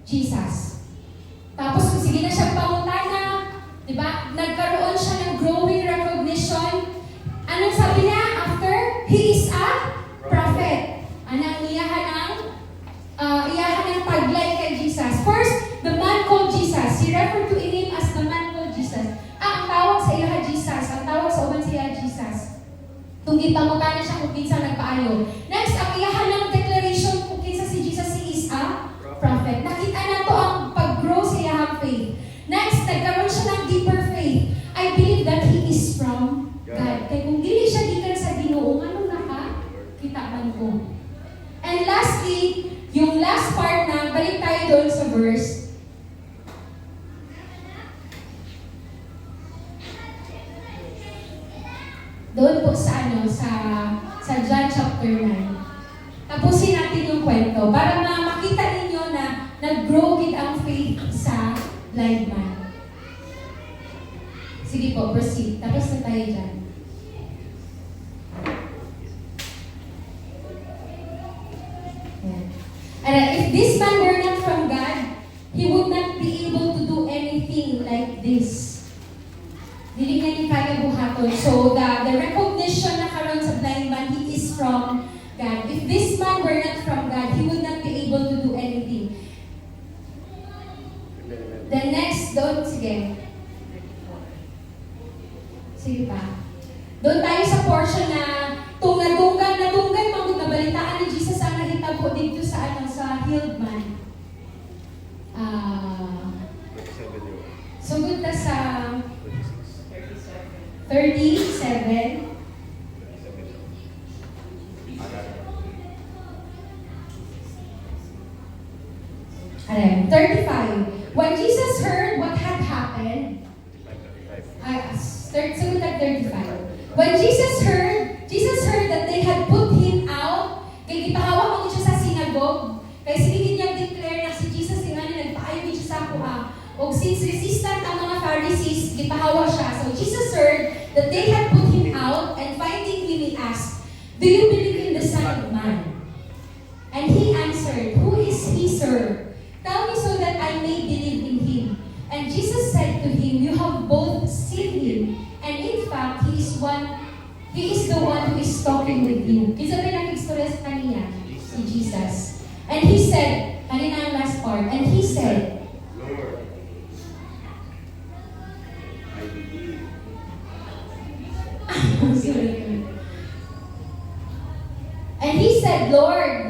Jesus. Tapos, sige na siyang pangutana, di ba? Nagkaroon siya ng growing recognition. Anong sabi niya after? He is a prophet. Anong iyahan ng taglay kay Jesus. First, the man called Jesus. He referred to him as the man called Jesus. Ang tawag sa iya Jesus. Ang tawag sa uban sa iya Jesus. Kung ipangutana siya kung kinsa nagpaayo. Next, ang iyahan ng declaration kung kinsa si Jesus, he is a prophet. Nakita na to ang pag-grow sa iyahang faith. Next, nagkaroon siya ng deeper faith. I believe that he is from God. Kaya kung dili siya gikan sa Ginoo, ano kita man ko. And lastly, yung last part na, balik tayo doon sa verse. Doon po sa John chapter 9. Tapusin natin yung kwento para makita ninyo na nag-grow gid ang faith sa blind man. Sige po, proceed. Tapos na tayo dyan. And if this man were not from God, he would not be able to do anything like this. Dili nga ni kaya buhaton. So, the recognition na karon sa blind man, he is from God. If this man were not from God, he would not be able to do anything. The next, doon, sige. Sige pa. Doon tayo sa portion na nadunggan, nabalitaan ni Jesus ang nahitag po dito sa healed man. Sugod na sa 37. Ayan, 35. When Jesus heard what had happened, sugod na 35. When Jesus heard that they had put him out, kaya ipahawak mo siya sa sinagog, kaya sige niya declare na si Jesus yung nagpaayo siya sa ako o since resistant ang mga Pharisees, gipahawa siya. So Jesus heard that they had put him out, and finding him, he asked, "Do you believe in the Son of Man?" And he answered, "Who is he, sir? Tell me so that I may believe in him." And Jesus said to him, "You have both seen him, and in fact, he is the one who is talking with you." Kinsa ba nag-istorya sa kaniya? Si Jesus. And he said, kanina ang last part, and he said, "Lord, I believe." And he said, "Lord,